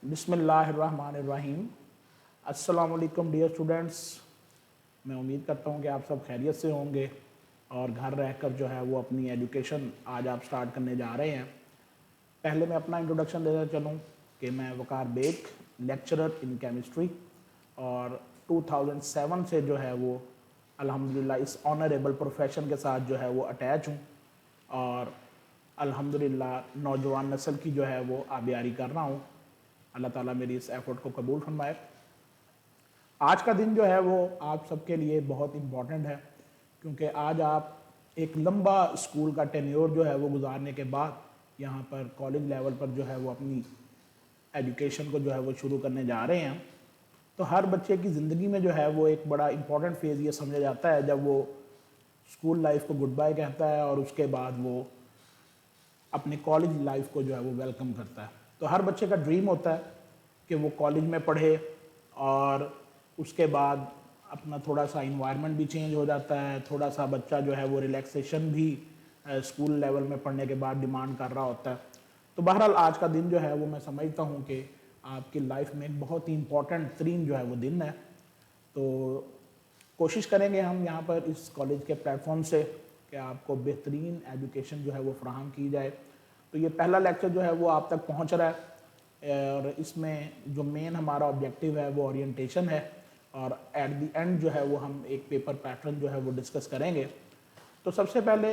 बिस्मिल्लाहिर्रहमानिर्रहीम। अस्सलाम वालेकुम डियर स्टूडेंट्स। मैं उम्मीद करता हूँ कि आप सब खैरियत से होंगे और घर रहकर जो है वो अपनी एजुकेशन आज आप स्टार्ट करने जा रहे हैं। पहले मैं अपना इंट्रोडक्शन देना चलूँ कि मैं वकार बेग, लेक्चरर इन केमिस्ट्री, और 2007 से जो है वो अल्हम्दुलिल्लाह इस ऑनरेबल प्रोफेशन के साथ जो है वो अटैच हूँ और अल्हम्दुलिल्लाह नौजवान नस्ल की जो है वो आबियारी कर रहा हूँ। अल्लाह ताला मेरी इस एफर्ट को कबूल फरमाए। आज का दिन जो है वो आप सबके लिए बहुत इम्पॉर्टेंट है क्योंकि आज आप एक लंबा स्कूल का टेन्योर जो है वो गुजारने के बाद यहाँ पर कॉलेज लेवल पर जो है वो अपनी एजुकेशन को जो है वो शुरू करने जा रहे हैं। तो हर बच्चे की ज़िंदगी में जो है वो एक बड़ा इम्पॉर्टेंट फेज़ ये समझा जाता है जब वो स्कूल लाइफ को गुड बाय कहता है और उसके बाद वो अपने कॉलेज लाइफ को जो है वो वेलकम करता है। तो हर बच्चे का ड्रीम होता है कि वो कॉलेज में पढ़े और उसके बाद अपना थोड़ा सा इन्वायरमेंट भी चेंज हो जाता है, थोड़ा सा बच्चा जो है वो रिलैक्सेशन भी स्कूल लेवल में पढ़ने के बाद डिमांड कर रहा होता है। तो बहरहाल आज का दिन जो है वो मैं समझता हूँ कि आपकी लाइफ में एक बहुत ही इम्पोर्टेंट तरीन जो है वो दिन है। तो कोशिश करेंगे हम यहाँ पर इस कॉलेज के प्लेटफॉर्म से कि आपको बेहतरीन एजुकेशन जो है वो फ्राहम की जाए। तो ये पहला लेक्चर जो है वो आप तक पहुँच रहा है और इसमें जो मेन हमारा ऑब्जेक्टिव है वो ओरिएंटेशन है और एट द एंड जो है वो हम एक पेपर पैटर्न जो है वो डिस्कस करेंगे। तो सबसे पहले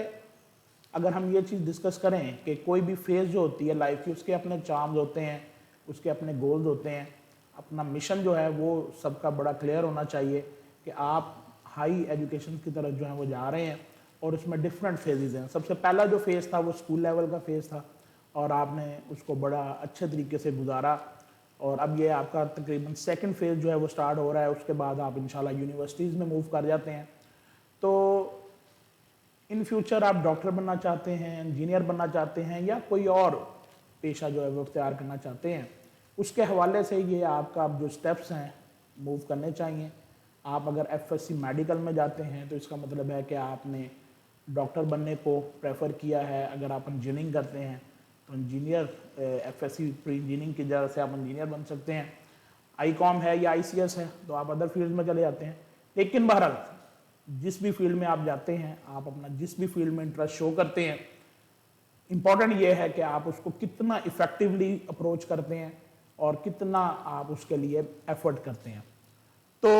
अगर हम ये चीज़ डिस्कस करें कि कोई भी फेज़ जो होती है लाइफ की उसके अपने चार्म्स होते हैं, उसके अपने गोल्स होते हैं, अपना मिशन जो है वो सबका बड़ा क्लियर होना चाहिए कि आप हाई एजुकेशन की तरफ जो है वो जा रहे हैं और उसमें डिफरेंट फेजेस हैं। सबसे पहला जो फेज़ था वो स्कूल लेवल का फेज़ था और आपने उसको बड़ा अच्छे तरीके से गुजारा और अब ये आपका तकरीबन सेकंड फेज़ जो है वो स्टार्ट हो रहा है। उसके बाद आप इंशाल्लाह यूनिवर्सिटीज़ में मूव कर जाते हैं। तो इन फ्यूचर आप डॉक्टर बनना चाहते हैं, इंजीनियर बनना चाहते हैं या कोई और पेशा जो है वो इख्तियार करना चाहते हैं, उसके हवाले से ये आपका अब जो स्टेप्स हैं मूव करने चाहिए। आप अगर एफएससी मेडिकल में जाते हैं तो इसका मतलब है कि आपने डॉक्टर बनने को प्रेफर किया है। अगर आप इंजीनियरिंग करते हैं तो इंजीनियर एफएससी प्री इंजीनियरिंग की वजह से आप इंजीनियर बन सकते हैं। आईकॉम है या आईसीएस है तो आप अदर फील्ड में चले जाते हैं। लेकिन बहरहाल जिस भी फील्ड में आप जाते हैं, आप अपना जिस भी फील्ड में इंटरेस्ट शो करते हैं, इम्पॉर्टेंट ये है कि आप उसको कितना इफ़ेक्टिवली अप्रोच करते हैं और कितना आप उसके लिए एफर्ट करते हैं। तो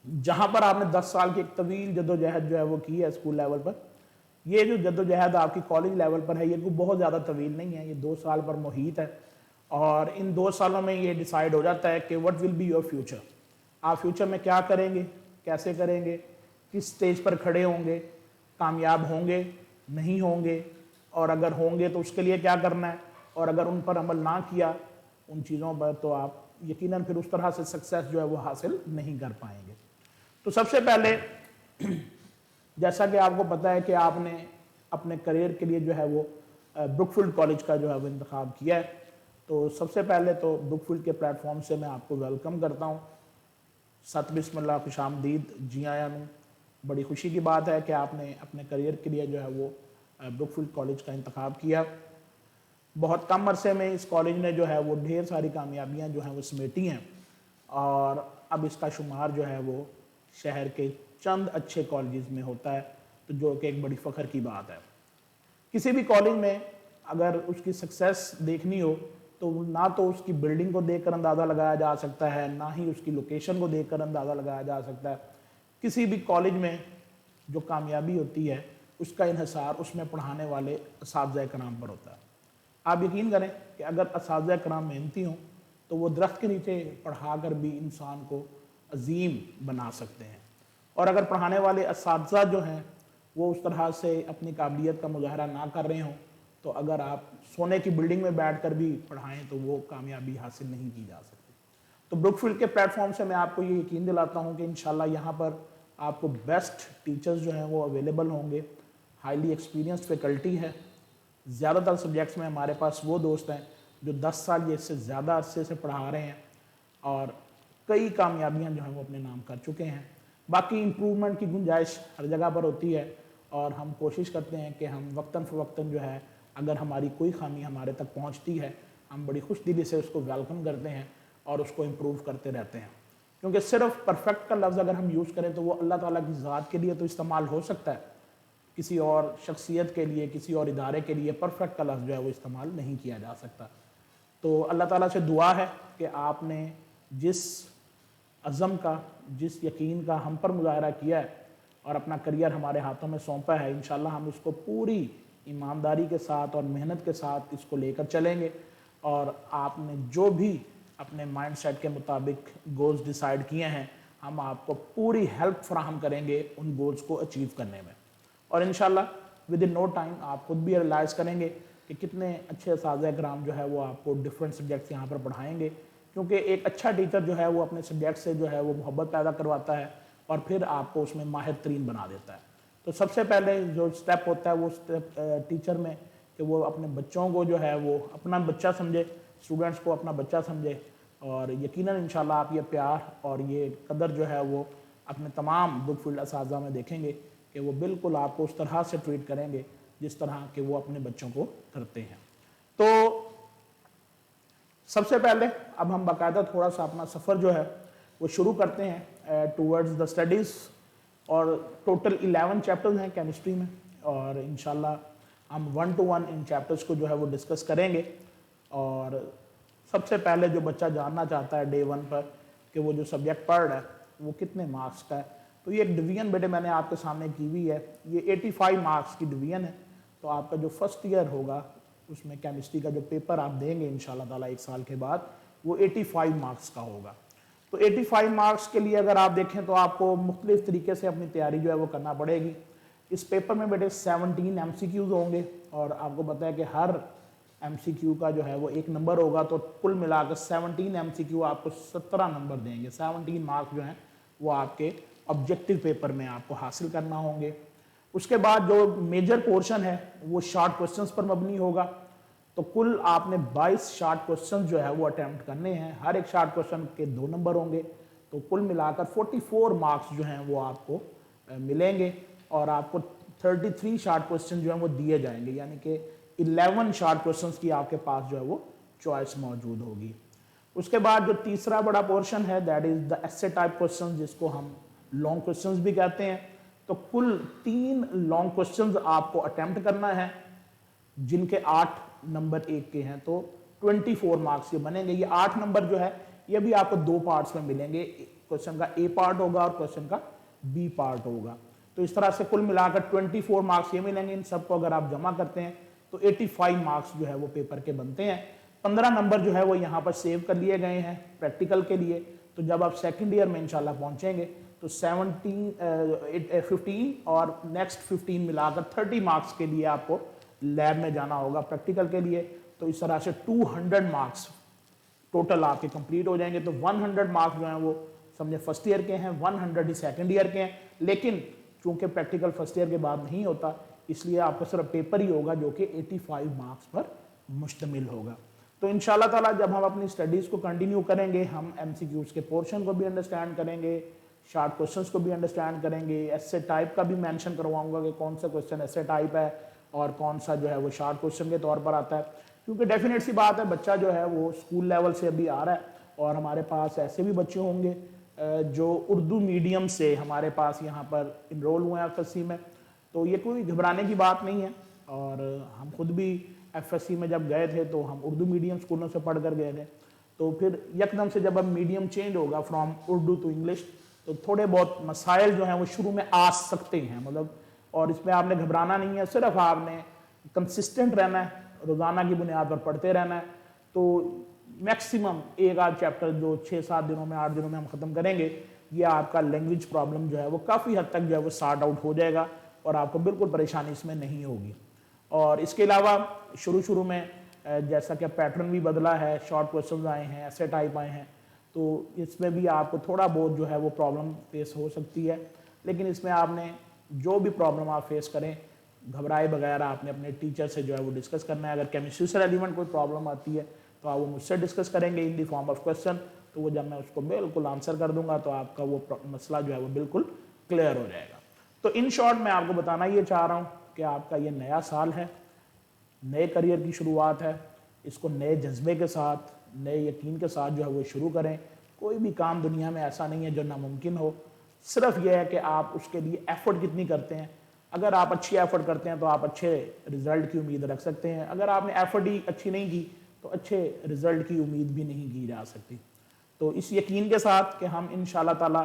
जहाँ पर आपने 10 साल की एक तवील जदोजहद जो है वो की है स्कूल लेवल पर, ये जो जदोजहद आपकी कॉलेज लेवल पर है ये कोई बहुत ज़्यादा तवील नहीं है, ये 2 साल पर मुहित है और इन 2 सालों में ये डिसाइड हो जाता है कि what will be your future. आप फ्यूचर में क्या करेंगे, कैसे करेंगे, किस स्टेज पर खड़े होंगे, कामयाब होंगे, नहीं होंगे, और अगर होंगे तो उसके लिए क्या करना है, और अगर उन पर अमल ना किया उन चीज़ों पर तो आप यकीनन फिर उस तरह से सक्सेस जो है वो हासिल नहीं कर पाएंगे। तो सबसे पहले जैसा कि आपको पता है कि आपने अपने करियर के लिए जो है वो ब्रुकफील्ड कॉलेज का जो है वो इंतखाब किया है। तो सबसे पहले तो ब्रुकफील्ड के प्लेटफॉर्म से मैं आपको वेलकम करता हूँ। सत बिस्मिल्लाह, खुश आमदीद, जी आया नू। बड़ी खुशी की बात है कि आपने अपने करियर के लिए जो है वो ब्रुकफील्ड कॉलेज का इंतखाब किया। बहुत कम अरसे में इस कॉलेज ने जो है वो ढेर सारी कामयाबियां जो हैं वो समेटी हैं और अब इसका शुमार जो है वो शहर के चंद अच्छे कॉलेजेस में होता है, तो जो कि एक बड़ी फ़ख्र की बात है। किसी भी कॉलेज में अगर उसकी सक्सेस देखनी हो तो ना तो उसकी बिल्डिंग को देखकर अंदाज़ा लगाया जा सकता है, ना ही उसकी लोकेशन को देखकर अंदाज़ा लगाया जा सकता है। किसी भी कॉलेज में जो कामयाबी होती है उसका इन्हिसार उसमें पढ़ाने वाले असातिज़ा कराम पर होता है। आप यकीन करें कि अगर असातिज़ा कराम मेहनती हों तो वो दरख्त के नीचे पढ़ा कर भी इंसान को अजीम बना सकते हैं, और अगर पढ़ाने वाले असातिज़ा जो हैं वो उस तरह से अपनी काबिलियत का मुजाहरा ना कर रहे हों तो अगर आप सोने की बिल्डिंग में बैठकर भी पढ़ाएं तो वो कामयाबी हासिल नहीं की जा सकती। तो ब्रुकफील्ड के प्लेटफॉर्म से मैं आपको ये यकीन दिलाता हूँ कि इंशाल्लाह यहाँ पर आपको बेस्ट टीचर्स जो हैं वो अवेलेबल होंगे, हाईली एक्सपीरियंस्ड फैकल्टी है। ज़्यादातर सब्जेक्ट्स में हमारे पास वो दोस्त हैं जो 10 साल या इससे ज़्यादा अरसे से पढ़ा रहे हैं और कई कामयाबियाँ जो हैं वो अपने नाम कर चुके हैं। बाकी इम्प्रूवमेंट की गुंजाइश हर जगह पर होती है और हम कोशिश करते हैं कि हम वक्तन फ़वक्तन जो है अगर हमारी कोई खामी हमारे तक पहुंचती है हम बड़ी खुश दिली से उसको वेलकम करते हैं और उसको इम्प्रूव करते रहते हैं। क्योंकि सिर्फ परफेक्ट का लफ्ज़ अगर हम यूज़ करें तो वो अल्लाह ताला की ज़ात के लिए तो इस्तेमाल हो सकता है, किसी और शख्सियत के लिए, किसी और इदारे के लिए परफेक्ट का लफ्ज़ जो है वो इस्तेमाल नहीं किया जा सकता। तो अल्लाह ताला से दुआ है कि आपने जिस अज़म का, जिस यकीन का हम पर मुज़ाहरा किया है और अपना करियर हमारे हाथों में सौंपा है, इंशाल्लाह हम इसको पूरी ईमानदारी के साथ और मेहनत के साथ इसको लेकर चलेंगे और आपने जो भी अपने माइंड सेट के मुताबिक गोल्स डिसाइड किए हैं, हम आपको पूरी हेल्प फराहम करेंगे उन गोल्स को अचीव करने में। और इंशाल्लाह विद इन नो टाइम आप खुद भी रियलाइज़ करेंगे कि कितने अच्छे असातिज़ा कराम जो है वो आपको डिफरेंट सब्जेक्ट्स यहाँ पर पढ़ाएंगे, क्योंकि एक अच्छा टीचर जो है वो अपने सब्जेक्ट से जो है वो मोहब्बत पैदा करवाता है और फिर आपको उसमें माहिर तरीन बना देता है। तो सबसे पहले जो स्टेप होता है वो स्टेप टीचर में कि वो अपने बच्चों को जो है वो अपना बच्चा समझे, स्टूडेंट्स को अपना बच्चा समझे, और यकीनन इंशाल्लाह आप ये प्यार और ये कदर जो है वो अपने तमाम बुक फील्ड असातिज़ा में देखेंगे कि वो बिल्कुल आपको उस तरह से ट्रीट करेंगे जिस तरह के वो अपने बच्चों को करते हैं। तो सबसे पहले अब हम बाकायदा थोड़ा सा अपना सफ़र जो है वो शुरू करते हैं टूवर्ड्स द स्टडीज़। और टोटल 11 चैप्टर्स हैं केमिस्ट्री में और इंशाल्लाह हम 1 to 1 इन चैप्टर्स को जो है वो डिस्कस करेंगे। और सबसे पहले जो बच्चा जानना चाहता है डे 1 पर कि वो जो सब्जेक्ट पढ़ रहा है वो कितने मार्क्स का है, तो ये एक डिवीजन बेटे मैंने आपके सामने की हुई है, ये 85 मार्क्स की डिवीजन है। तो आपका जो फर्स्ट ईयर होगा उसमें केमिस्ट्री का जो पेपर आप देंगे इंशाल्लाह ताला 1 साल के बाद, वो 85 मार्क्स का होगा। तो 85 मार्क्स के लिए अगर आप देखें तो आपको मुख्तलिफ तरीके से अपनी तैयारी जो है वो करना पड़ेगी। इस पेपर में बेटे 17 MCQs होंगे और आपको पता है कि हर MCQ का जो है वो 1 नंबर होगा, तो कुल मिलाकर 17 MCQ आपको 17 नंबर देंगे। 17 मार्क्स जो हैं वो आपके ऑब्जेक्टिव पेपर में आपको हासिल करना होंगे। उसके बाद जो मेजर पोर्शन है वो शॉर्ट क्वेश्चंस पर मबनी होगा। तो कुल आपने 22 शॉर्ट क्वेश्चन जो है वो अटैम्प्ट करने हैं, हर एक शॉर्ट क्वेश्चन के 2 नंबर होंगे। तो कुल मिलाकर 44 मार्क्स जो हैं वो आपको मिलेंगे और आपको 33 शॉर्ट क्वेश्चन जो हैं वो दिए जाएंगे, यानी कि 11 शॉर्ट क्वेश्चंस की आपके पास जो है वो चॉइस मौजूद होगी। उसके बाद जो तीसरा बड़ा पोर्शन है that is the essay type question, जिसको हम लॉन्ग क्वेश्चंस भी कहते हैं। तो कुल 3 लॉन्ग क्वेश्चंस आपको अटेम्प्ट करना है जिनके 8 नंबर 1 के हैं, तो 24 मार्क्स ये बनेंगे। ये 8 नंबर जो है ये भी आपको 2 पार्ट्स में मिलेंगे, क्वेश्चन का ए पार्ट होगा और क्वेश्चन का बी पार्ट होगा। तो इस तरह से कुल मिलाकर 24 मार्क्स ये मिलेंगे। इन सबको अगर आप जमा करते हैं तो 85 मार्क्स जो है वो पेपर के बनते हैं। 15 नंबर जो है वो यहाँ पर सेव कर लिए गए हैं प्रैक्टिकल के लिए। तो जब आप सेकेंड ईयर में इंशाल्लाह पहुंचेंगे तो 15 और नेक्स्ट 15 मिलाकर 30 मार्क्स के लिए आपको लैब में जाना होगा प्रैक्टिकल के लिए। तो इस तरह से 200 मार्क्स टोटल आपके कंप्लीट हो जाएंगे। तो 100 मार्क्स जो हैं वो समझे फर्स्ट ईयर के हैं, 100 ही सेकेंड ईयर के हैं। लेकिन चूंकि प्रैक्टिकल फर्स्ट ईयर के बाद नहीं होता, इसलिए आपका सिर्फ पेपर ही होगा जो कि 85 मार्क्स पर मुश्तमिल होगा। तो इंशाल्लाह ताला जब हम अपनी स्टडीज़ को कंटिन्यू करेंगे, हम MCQs के पोर्शन को भी अंडरस्टैंड करेंगे, शॉर्ट क्वेश्चंस को भी अंडरस्टैंड करेंगे, ऐसे टाइप का भी मेंशन करवाऊंगा कि कौन सा क्वेश्चन ऐसे टाइप है और कौन सा जो है वो शॉर्ट क्वेश्चन के तौर पर आता है। क्योंकि डेफिनेट सी बात है, बच्चा जो है वो स्कूल लेवल से अभी आ रहा है और हमारे पास ऐसे भी बच्चे होंगे जो उर्दू मीडियम से हमारे पास यहाँ पर इनरोल हुए हैं FSC में। तो ये कोई घबराने की बात नहीं है। और हम खुद भी FSC में जब गए थे तो हम उर्दू मीडियम स्कूलों से पढ़ कर गए थे। तो फिर यकदम से जब अब मीडियम चेंज होगा फ्रॉम उर्दू टू इंग्लिश, तो थोड़े बहुत मसाइल जो हैं वो शुरू में आ सकते हैं, मतलब। और इसमें आपने घबराना नहीं है, सिर्फ आपने कंसिस्टेंट रहना है, रोज़ाना की बुनियाद पर पढ़ते रहना है। तो मैक्सिमम 1 आध चैप्टर जो 6-7 दिनों में 8 दिनों में हम ख़त्म करेंगे, ये आपका लैंग्वेज प्रॉब्लम जो है वो काफ़ी हद तक जो है वो सॉर्ट आउट हो जाएगा और आपको बिल्कुल परेशानी इसमें नहीं होगी। और इसके अलावा शुरू में जैसा कि पैटर्न भी बदला है, शॉर्ट क्वेश्चन आए हैं, ऐसे टाइप आए हैं, तो इसमें भी आपको थोड़ा बहुत जो है वो प्रॉब्लम फेस हो सकती है। लेकिन इसमें आपने जो भी प्रॉब्लम आप फेस करें, घबराए बगैर आपने अपने टीचर से जो है वो डिस्कस करना है। अगर केमिस्ट्री से रेलिवेंट कोई प्रॉब्लम आती है तो आप वो मुझसे डिस्कस करेंगे in the form of question. तो वो जब मैं उसको बिल्कुल आंसर कर दूंगा तो आपका वो मसला जो है वो बिल्कुल क्लियर हो जाएगा। तो इन शॉर्ट मैं आपको बताना ये चाह रहा हूँ कि आपका ये नया साल है, नए करियर की शुरुआत है। इसको नए जज्बे के साथ, नए यकीन के साथ जो है वो शुरू करें। कोई भी काम दुनिया में ऐसा नहीं है जो नामुमकिन हो, सिर्फ यह है कि आप उसके लिए एफर्ट कितनी करते हैं। अगर आप अच्छी एफर्ट करते हैं तो आप अच्छे रिजल्ट की उम्मीद रख सकते हैं। अगर आपने एफर्ट ही अच्छी नहीं की तो अच्छे रिजल्ट की उम्मीद भी नहीं की जा सकती। तो इस यकीन के साथ कि हम इंशाल्लाह ताला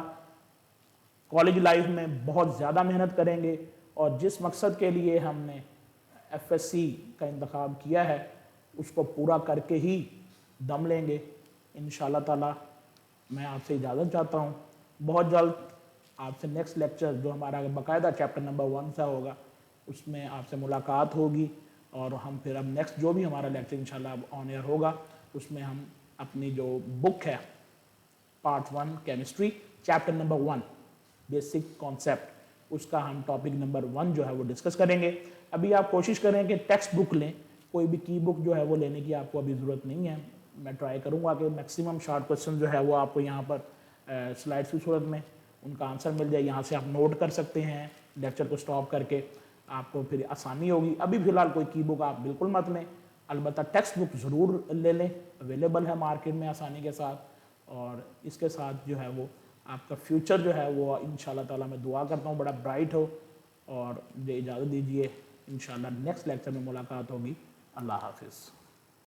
कॉलेज लाइफ में बहुत ज़्यादा मेहनत करेंगे और जिस मकसद के लिए हमने एफएससी का इंतखाब किया है उसको पूरा करके ही दम लेंगे इंशाल्लाह ताला। मैं आपसे इजाज़त चाहता हूँ। बहुत जल्द आपसे नेक्स्ट लेक्चर जो हमारा बाकायदा चैप्टर नंबर 1 से होगा उसमें आपसे मुलाकात होगी और हम फिर अब नेक्स्ट जो भी हमारा लेक्चर इंशाल्लाह ऑन एयर होगा उसमें हम अपनी जो बुक है part 1 chemistry chapter number 1 basic concept उसका हम टॉपिक नंबर 1 जो है वो डिस्कस करेंगे। अभी आप कोशिश करें कि टेक्स्ट बुक लें, कोई भी की बुक जो है वो लेने की आपको अभी ज़रूरत नहीं है। मैं ट्राई करूँगा कि मैक्सिमम शॉर्ट क्वेश्चन जो है वो आपको यहाँ पर स्लाइड्स की सूरत में उनका आंसर मिल जाए। यहाँ से आप नोट कर सकते हैं, लेक्चर को स्टॉप करके आपको फिर आसानी होगी। अभी फ़िलहाल कोई की बुक आप बिल्कुल मत लें, अलबत्ता टेक्स्ट बुक ज़रूर ले लें, अवेलेबल है मार्केट में आसानी के साथ। और इसके साथ जो है वो आपका फ्यूचर जो है वो इंशाल्लाह ताला मैं दुआ करता हूँ बड़ा ब्राइट हो। और मुझे इजाज़त दीजिए, इंशाल्लाह नेक्स्ट लेक्चर में मुलाकात होगी। अल्लाह हाफिज़।